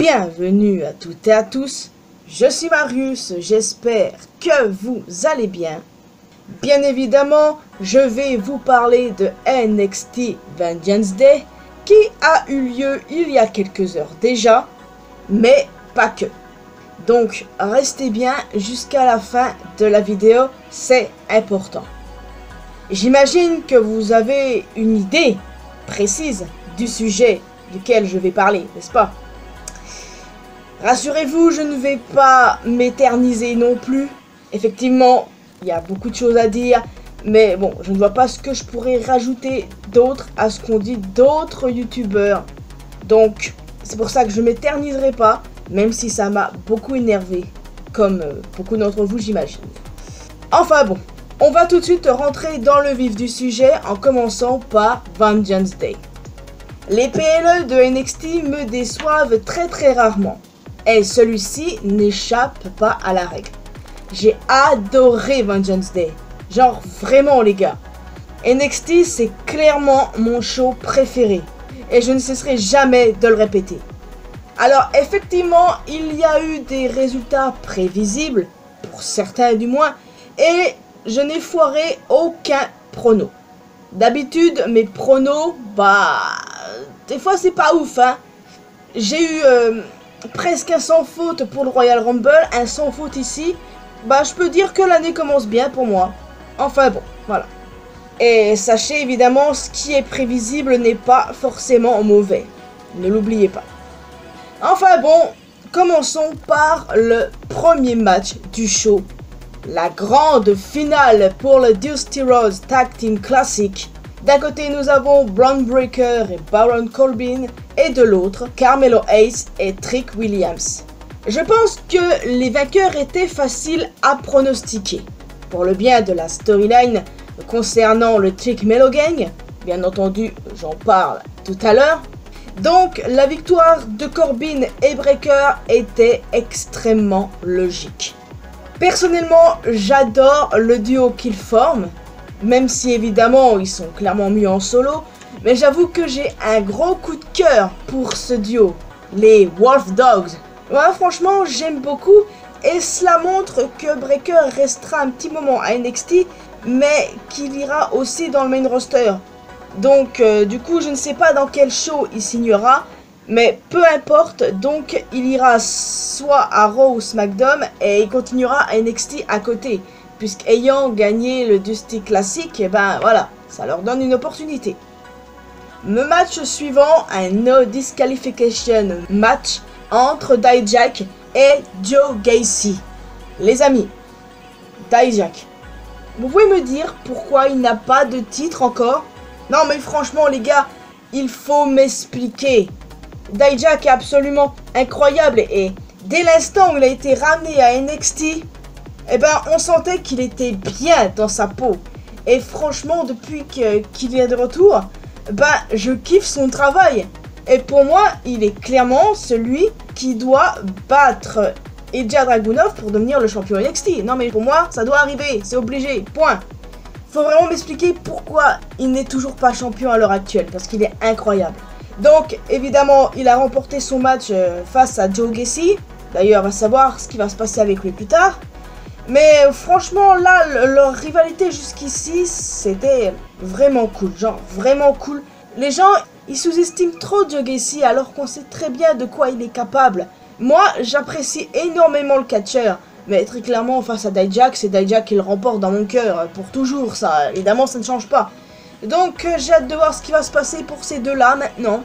Bienvenue à toutes et à tous, je suis Marius, j'espère que vous allez bien. Bien évidemment, je vais vous parler de NXT Vengeance Day qui a eu lieu il y a quelques heures déjà, mais pas que. Donc restez bien jusqu'à la fin de la vidéo, c'est important. J'imagine que vous avez une idée précise du sujet duquel je vais parler, n'est-ce pas? Rassurez-vous, je ne vais pas m'éterniser non plus. Effectivement, il y a beaucoup de choses à dire, mais bon, je ne vois pas ce que je pourrais rajouter d'autre à ce qu'ont dit d'autres youtubeurs. Donc, c'est pour ça que je ne m'éterniserai pas, même si ça m'a beaucoup énervé, comme beaucoup d'entre vous, j'imagine. Enfin bon, on va tout de suite rentrer dans le vif du sujet en commençant par Vengeance Day. Les PLE de NXT me déçoivent très rarement. Et celui-ci n'échappe pas à la règle. J'ai adoré Vengeance Day. Genre vraiment les gars. NXT c'est clairement mon show préféré. Et je ne cesserai jamais de le répéter. Alors effectivement, il y a eu des résultats prévisibles. Pour certains du moins. Et je n'ai foiré aucun prono. D'habitude mes pronos, des fois c'est pas ouf hein. J'ai eu... presque un sans faute pour le Royal Rumble, un sans faute ici. Je peux dire que l'année commence bien pour moi. Enfin bon, voilà. Et sachez évidemment, ce qui est prévisible n'est pas forcément mauvais. Ne l'oubliez pas. Enfin bon, commençons par le premier match du show. La grande finale pour le Dusty Rhodes Tag Team Classic. D'un côté, nous avons Bron Breakker et Baron Corbin, et de l'autre, Carmelo Hayes et Trick Williams. Je pense que les vainqueurs étaient faciles à pronostiquer. Pour le bien de la storyline concernant le Trick Melo Gang, bien entendu, j'en parle tout à l'heure. Donc, la victoire de Corbin et Breakker était extrêmement logique. Personnellement, j'adore le duo qu'ils forment. Même si évidemment ils sont clairement mieux en solo, mais j'avoue que j'ai un gros coup de cœur pour ce duo, les Wolf Dogs. Ouais, franchement j'aime beaucoup et cela montre que Breakker restera un petit moment à NXT, mais qu'il ira aussi dans le main roster. Donc du coup je ne sais pas dans quel show il signera, mais peu importe, donc il ira soit à Raw ou SmackDown et il continuera à NXT à côté. Puisqu'ayant gagné le Dusty Classic, voilà, ça leur donne une opportunité. Le match suivant, un no disqualification match entre Dijak et Joe Gacy. Les amis, Dijak, vous pouvez me dire pourquoi il n'a pas de titre encore? Non mais franchement les gars, il faut m'expliquer. Dijak est absolument incroyable et dès l'instant où il a été ramené à NXT, on sentait qu'il était bien dans sa peau. Et franchement, depuis qu'il est de retour, je kiffe son travail. Et pour moi, il est clairement celui qui doit battre Ilja Dragunov pour devenir le champion NXT. Non mais pour moi, ça doit arriver, c'est obligé, point. Faut vraiment m'expliquer pourquoi il n'est toujours pas champion à l'heure actuelle, parce qu'il est incroyable. Donc, évidemment, il a remporté son match face à Joe Gacy. D'ailleurs, on va savoir ce qui va se passer avec lui plus tard. Mais franchement là, leur rivalité jusqu'ici, c'était vraiment cool, genre vraiment cool. Les gens, ils sous-estiment trop Joe Gacy alors qu'on sait très bien de quoi il est capable. Moi, j'apprécie énormément le catcheur, mais très clairement face à Dijak, c'est Dijak qui le remporte dans mon cœur pour toujours, ça, évidemment ça ne change pas. Donc j'ai hâte de voir ce qui va se passer pour ces deux-là maintenant.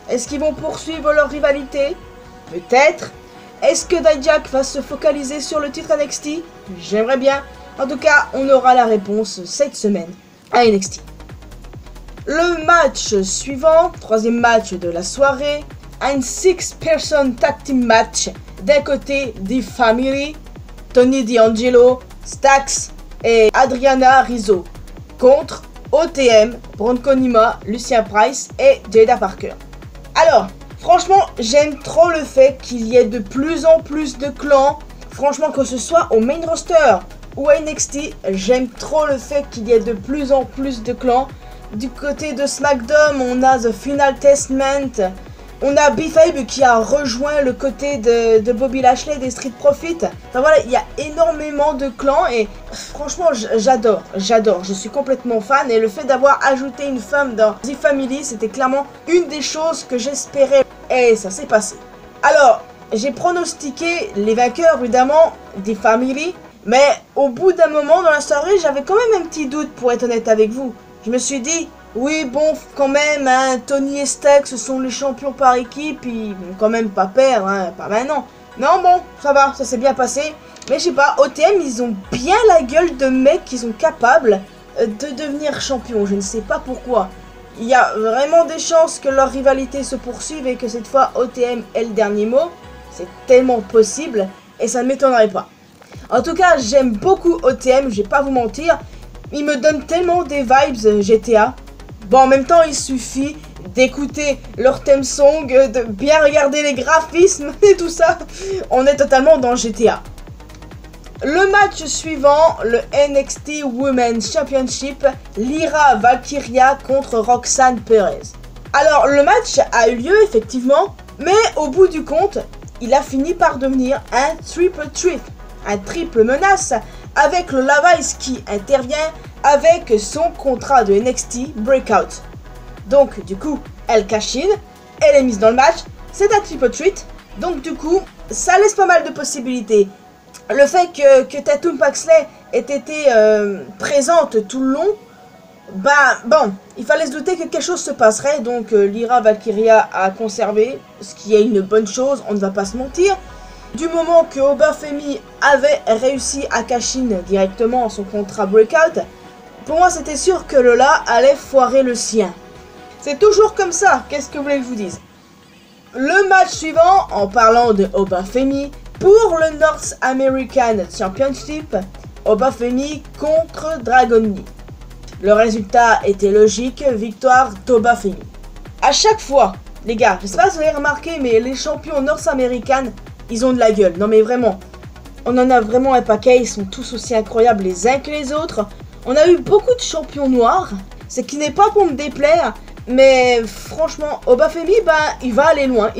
Est-ce qu'ils vont poursuivre leur rivalité? Peut-être. Est-ce que Dijak va se focaliser sur le titre NXT? J'aimerais bien. En tout cas, on aura la réponse cette semaine à NXT. Le match suivant, troisième match de la soirée, un 6-person tag team match. D'un côté, The Family, Tony D'Angelo, Stax et Adriana Rizzo. Contre OTM, Bronco Nima, Lucien Price et Jada Parker. Alors, franchement, j'aime trop le fait qu'il y ait de plus en plus de clans. Franchement, que ce soit au main roster ou à NXT, j'aime trop le fait qu'il y ait de plus en plus de clans. Du côté de SmackDown, on a The Final Testament, On a B-Fabe qui a rejoint le côté de Bobby Lashley des Street Profits. Enfin voilà, il y a énormément de clans et franchement j'adore. Je suis complètement fan et le fait d'avoir ajouté une femme dans The Family, c'était clairement une des choses que j'espérais et ça s'est passé. Alors, j'ai pronostiqué les vainqueurs évidemment The Family, mais au bout d'un moment dans la soirée, j'avais quand même un petit doute pour être honnête avec vous. Je me suis dit... Oui, bon, quand même, hein, Tony et Stack, ce sont les champions par équipe, ils vont quand même pas perdre, hein, pas maintenant. Non, bon, ça va, ça s'est bien passé. Mais je sais pas, OTM, ils ont bien la gueule de mecs qui sont capables de devenir champions. Je ne sais pas pourquoi. Il y a vraiment des chances que leur rivalité se poursuive et que cette fois, OTM ait le dernier mot. C'est tellement possible et ça ne m'étonnerait pas. En tout cas, j'aime beaucoup OTM, je vais pas vous mentir. Ils me donnent tellement des vibes GTA. Bon, en même temps, il suffit d'écouter leur theme song, de bien regarder les graphismes et tout ça. On est totalement dans GTA. Le match suivant, le NXT Women's Championship, Lyra Valkyria contre Roxanne Perez. Alors, le match a eu lieu, effectivement, mais au bout du compte, il a fini par devenir un triple threat, un triple menace, avec le Levi's qui intervient avec son contrat de NXT Breakout. Donc du coup, elle cash in, elle est mise dans le match, c'est un triple threat, donc du coup, ça laisse pas mal de possibilités. Le fait que Tatum Paxley ait été présente tout le long, bah bon, il fallait se douter que quelque chose se passerait, donc Lyra Valkyria a conservé, ce qui est une bonne chose, on ne va pas se mentir. Du moment que Obafemi avait réussi à cash in directement son contrat Breakout, pour moi c'était sûr que Lola allait foirer le sien. C'est toujours comme ça, qu'est-ce que vous voulez que je vous dise? Le match suivant, en parlant de Obafemi, pour le North American Championship, Obafemi contre Dragon Lee. Le résultat était logique, victoire d'Obafemi. À chaque fois, les gars, je sais pas si vous avez remarqué, mais les champions North-American, ils ont de la gueule. Non mais vraiment, on en a vraiment un paquet, ils sont tous aussi incroyables les uns que les autres. On a eu beaucoup de champions noirs, ce qui n'est pas pour me déplaire, mais franchement, Obafemi, il va aller loin,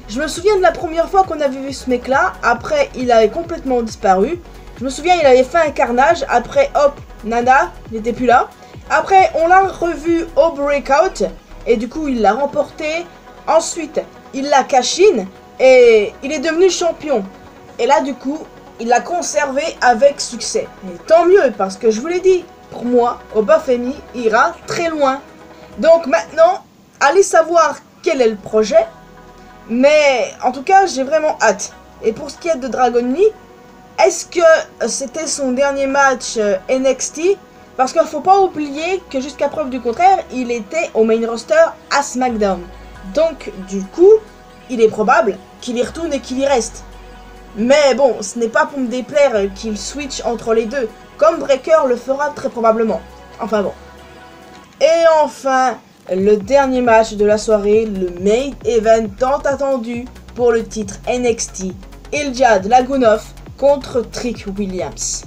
Je me souviens de la première fois qu'on avait vu ce mec-là, après il avait complètement disparu. Je me souviens, il avait fait un carnage, après hop, nada, il n'était plus là. Après, on l'a revu au Breakout, et du coup il l'a remporté. Ensuite, il l'a cash in, et il est devenu champion. Et là, du coup, il l'a conservé avec succès. Et tant mieux, parce que je vous l'ai dit, pour moi, Obafemi ira très loin. Donc maintenant, allez savoir quel est le projet. Mais en tout cas, j'ai vraiment hâte. Et pour ce qui est de Dragon Lee, est-ce que c'était son dernier match NXT? Parce qu'il ne faut pas oublier que jusqu'à preuve du contraire, il était au main roster à SmackDown. Donc du coup, il est probable qu'il y retourne et qu'il y reste. Mais bon, ce n'est pas pour me déplaire qu'il switch entre les deux, comme Breaker le fera très probablement. Enfin bon. Et enfin, le dernier match de la soirée, le main event tant attendu pour le titre NXT, Ilja Dragunov contre Trick Williams.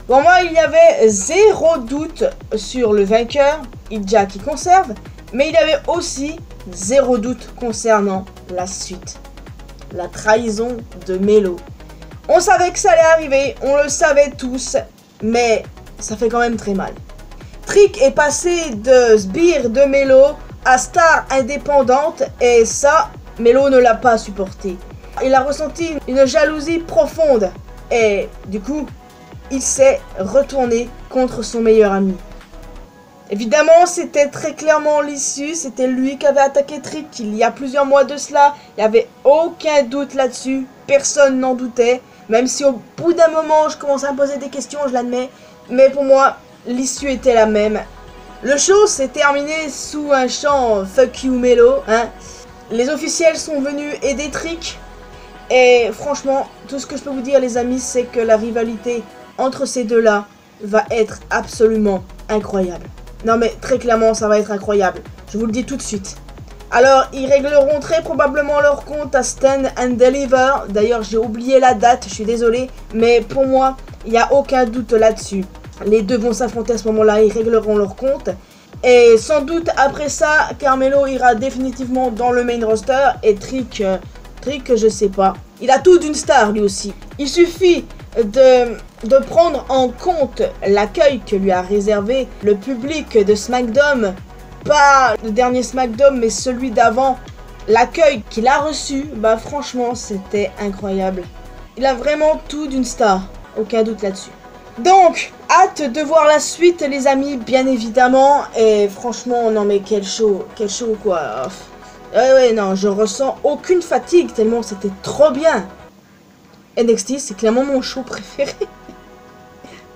Pour moi, il y avait zéro doute sur le vainqueur, Ilja qui conserve, mais il y avait aussi zéro doute concernant la suite. La trahison de Melo. On savait que ça allait arriver, on le savait tous, mais ça fait quand même très mal. Trick est passé de sbire de Melo à star indépendante et ça, Melo ne l'a pas supporté. Il a ressenti une jalousie profonde et du coup, il s'est retourné contre son meilleur ami. Évidemment, c'était très clairement l'issue, c'était lui qui avait attaqué Trick il y a plusieurs mois de cela, il n'y avait aucun doute là-dessus, personne n'en doutait, même si au bout d'un moment je commençais à me poser des questions, je l'admets, mais pour moi, l'issue était la même. Le show s'est terminé sous un chant Fuck you Melo, hein. Les officiels sont venus aider Trick, et franchement, tout ce que je peux vous dire les amis, c'est que la rivalité entre ces deux-là va être absolument incroyable. Non mais très clairement ça va être incroyable, je vous le dis tout de suite. Alors ils régleront très probablement leur compte à Stand and Deliver. D'ailleurs j'ai oublié la date, je suis désolé, mais pour moi il n'y a aucun doute là-dessus. Les deux vont s'affronter à ce moment-là, ils régleront leur compte. Et sans doute après ça, Carmelo ira définitivement dans le main roster. Et Trick, je sais pas. Il a tout d'une star lui aussi. Il suffit de prendre en compte l'accueil que lui a réservé le public de SmackDown. Pas le dernier SmackDown, mais celui d'avant. L'accueil qu'il a reçu, bah franchement, c'était incroyable. Il a vraiment tout d'une star. Aucun doute là-dessus. Donc, hâte de voir la suite, les amis, bien évidemment. Et franchement, non mais quel show quoi. Ouais, non, je ressens aucune fatigue tellement c'était trop bien. NXT, c'est clairement mon show préféré.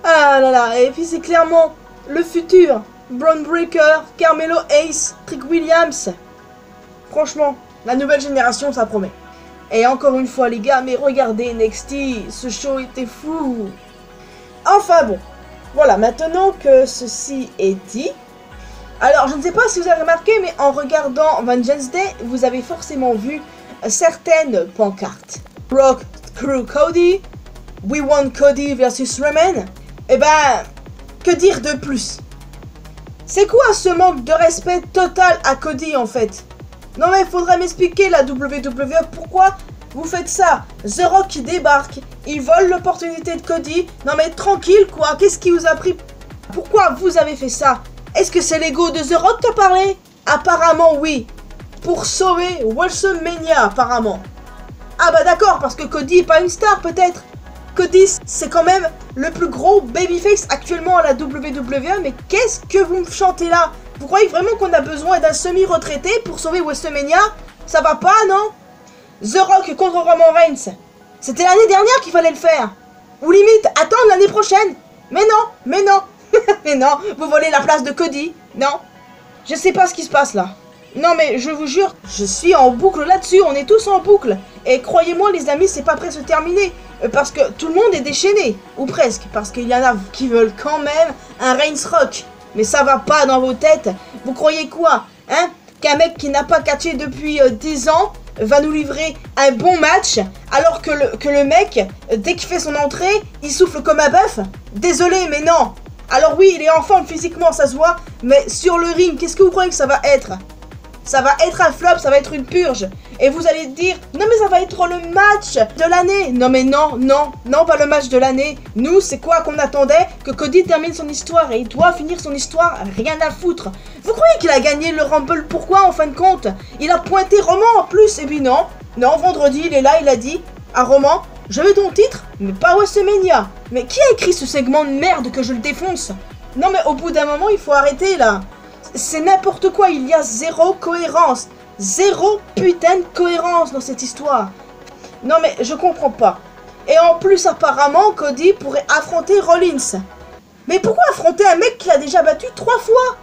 Ah là là, et puis c'est clairement le futur. Braun Breaker, Carmelo Ace, Trick Williams. Franchement, la nouvelle génération, ça promet. Et encore une fois, les gars, mais regardez NXT, ce show était fou. Enfin bon, voilà, maintenant que ceci est dit, alors je ne sais pas si vous avez remarqué, mais en regardant Vengeance Day, vous avez forcément vu certaines pancartes. Rock Crew Cody, We Want Cody versus Roman. Eh ben, que dire de plus? C'est quoi ce manque de respect total à Cody en fait? Non mais faudrait m'expliquer la WWE, pourquoi vous faites ça? The Rock qui débarque, il vole l'opportunité de Cody. Non mais tranquille quoi, qu'est-ce qui vous a pris? Pourquoi vous avez fait ça? Est-ce que c'est l'ego de The Rock qui a parlé? Apparemment oui. Pour sauver WrestleMania apparemment. Ah bah d'accord, parce que Cody est pas une star peut-être. Cody c'est quand même le plus gros babyface actuellement à la WWE. Mais qu'est-ce que vous me chantez là? Vous croyez vraiment qu'on a besoin d'un semi-retraité pour sauver WrestleMania? Ça va pas, non? The Rock contre Roman Reigns. C'était l'année dernière qu'il fallait le faire. Ou limite, attendre l'année prochaine. Mais non, mais non. Mais non, vous volez la place de Cody. Non. Je sais pas ce qui se passe là. Non mais je vous jure, je suis en boucle là-dessus, on est tous en boucle. Et croyez-moi les amis, c'est pas prêt de se terminer. Parce que tout le monde est déchaîné. Ou presque, parce qu'il y en a qui veulent quand même un Reigns Rock. Mais ça va pas dans vos têtes. Vous croyez quoi? Hein? Qu'un mec qui n'a pas catché depuis 10 ans va nous livrer un bon match, alors que le mec, dès qu'il fait son entrée, il souffle comme un bœuf? Désolé, mais non. Alors oui, il est en forme physiquement, ça se voit, mais sur le ring, qu'est-ce que vous croyez que ça va être? Ça va être un flop, ça va être une purge. Et vous allez dire, non mais ça va être le match de l'année. Non mais non, non, non, pas le match de l'année. Nous, c'est quoi qu'on attendait? Que Cody termine son histoire, et il doit finir son histoire, rien à foutre. Vous croyez qu'il a gagné le Rumble? Pourquoi en fin de compte? Il a pointé Roman en plus, et puis non. Non, vendredi, il est là, il a dit à Roman, je veux ton titre, mais pas WrestleMania. Mais qui a écrit ce segment de merde que je le défonce? Non mais au bout d'un moment, il faut arrêter là. C'est n'importe quoi, il y a zéro cohérence. Zéro putain de cohérence dans cette histoire. Non mais je comprends pas. Et en plus apparemment Cody pourrait affronter Rollins. Mais pourquoi affronter un mec qu'il a déjà battu 3 fois?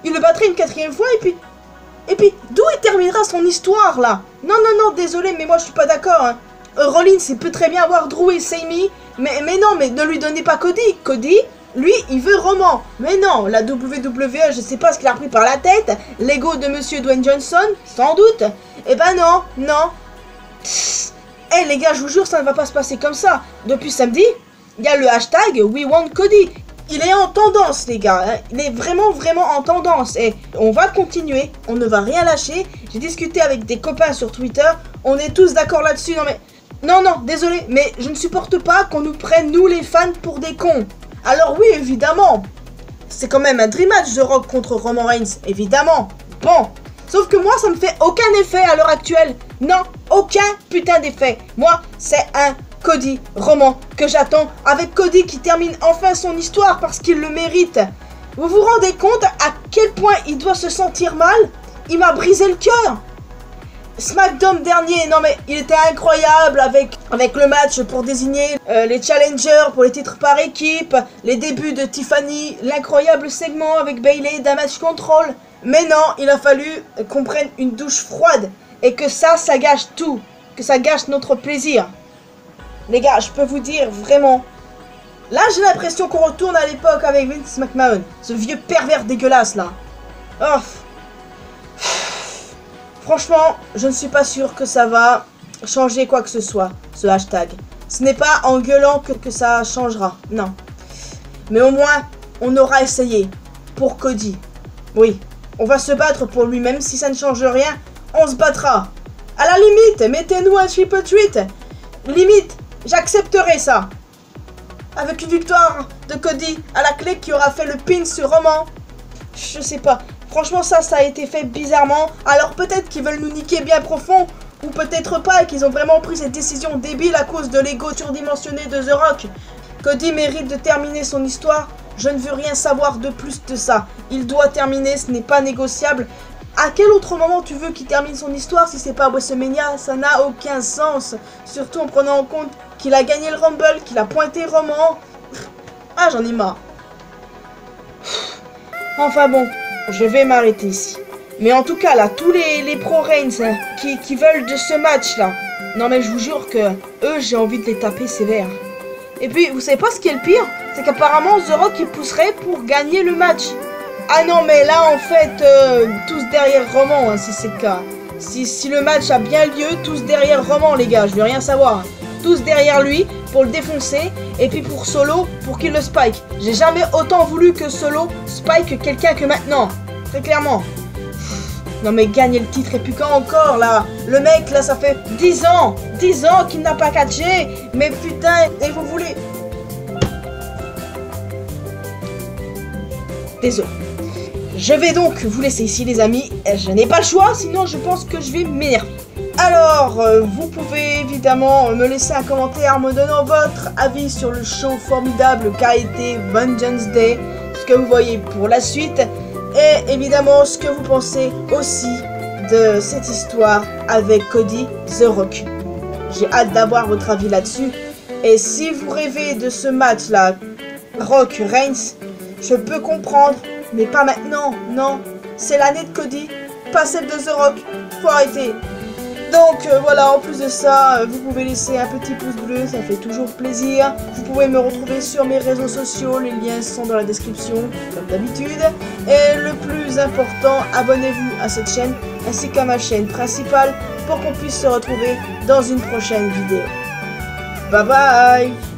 Il le battrait une 4e fois et puis d'où il terminera son histoire là? Non non non, désolé mais moi je suis pas d'accord hein. Rollins il peut très bien avoir Drew et Sami. Mais non, mais ne lui donnez pas Cody. Cody, lui, il veut Roman. Mais non, la WWE, je sais pas ce qu'il a pris par la tête. L'ego de Monsieur Dwayne Johnson, sans doute. Eh ben non, non. Eh les gars, je vous jure, ça ne va pas se passer comme ça. Depuis samedi, il y a le hashtag We Want Cody. Il est en tendance, les gars. Hein. Il est vraiment, vraiment en tendance. Et on va continuer. On ne va rien lâcher. J'ai discuté avec des copains sur Twitter. On est tous d'accord là-dessus. Non, mais... Non, non, désolé. Mais je ne supporte pas qu'on nous prenne, nous, les fans, pour des cons. Alors oui, évidemment. C'est quand même un dream match de Rock contre Roman Reigns. Évidemment. Bon. Sauf que moi, ça me fait aucun effet à l'heure actuelle. Non, aucun putain d'effet. Moi, c'est un Cody Roman que j'attends, avec Cody qui termine enfin son histoire parce qu'il le mérite. Vous vous rendez compte à quel point il doit se sentir mal? Il m'a brisé le cœur. SmackDown dernier, non mais il était incroyable avec le match pour désigner les challengers pour les titres par équipe, les débuts de Tiffany, l'incroyable segment avec Bayley d'un match control. Mais non, il a fallu qu'on prenne une douche froide et que ça gâche tout, que ça gâche notre plaisir. Les gars, je peux vous dire vraiment, là j'ai l'impression qu'on retourne à l'époque avec Vince McMahon, ce vieux pervers dégueulasse là. Oh. Franchement, je ne suis pas sûr que ça va changer quoi que ce soit, ce hashtag. Ce n'est pas en gueulant que ça changera, non. Mais au moins, on aura essayé pour Cody. Oui, on va se battre pour lui, même si ça ne change rien, on se battra. À la limite, mettez-nous un triple treat. Limite, j'accepterai ça. Avec une victoire de Cody à la clé qui aura fait le pin sur Roman. Je sais pas. Franchement, ça a été fait bizarrement. Alors peut-être qu'ils veulent nous niquer bien profond. Ou peut-être pas et qu'ils ont vraiment pris cette décision débile à cause de l'ego surdimensionné de The Rock. Cody mérite de terminer son histoire. Je ne veux rien savoir de plus de ça. Il doit terminer, ce n'est pas négociable. À quel autre moment tu veux qu'il termine son histoire si c'est pas WrestleMania? Ça n'a aucun sens. Surtout en prenant en compte qu'il a gagné le Rumble, qu'il a pointé Roman. Ah, j'en ai marre. Enfin bon, je vais m'arrêter ici. Mais en tout cas, là, tous les pro-Reigns hein, qui veulent de ce match-là. Non mais je vous jure que eux, j'ai envie de les taper sévère. Et puis, vous savez pas ce qui est le pire? C'est qu'apparemment, The Rock, il pousserait pour gagner le match. Ah non, mais là, en fait, tous derrière Roman, hein, si c'est le cas. Si le match a bien lieu, tous derrière Roman, les gars, je veux rien savoir. Tous derrière lui, pour le défoncer, et puis pour Solo, pour qu'il le spike. J'ai jamais autant voulu que Solo spike quelqu'un que maintenant. Très clairement. Non mais gagner le titre, et puis quand encore, là? Le mec, là, ça fait 10 ans qu'il n'a pas catché. Mais putain, et vous voulez... Désolé. Je vais donc vous laisser ici les amis, je n'ai pas le choix, sinon je pense que je vais m'énerver. Alors, vous pouvez évidemment me laisser un commentaire me donnant votre avis sur le show formidable qu'a été Vengeance Day, ce que vous voyez pour la suite, et évidemment ce que vous pensez aussi de cette histoire avec Cody The Rock. J'ai hâte d'avoir votre avis là-dessus, et si vous rêvez de ce match-là, Rock Reigns, je peux comprendre. Mais pas maintenant, non. C'est l'année de Cody, pas celle de The Rock. Faut arrêter. Donc voilà, en plus de ça, vous pouvez laisser un petit pouce bleu, ça fait toujours plaisir. Vous pouvez me retrouver sur mes réseaux sociaux, les liens sont dans la description, comme d'habitude. Et le plus important, abonnez-vous à cette chaîne, ainsi qu'à ma chaîne principale, pour qu'on puisse se retrouver dans une prochaine vidéo. Bye bye!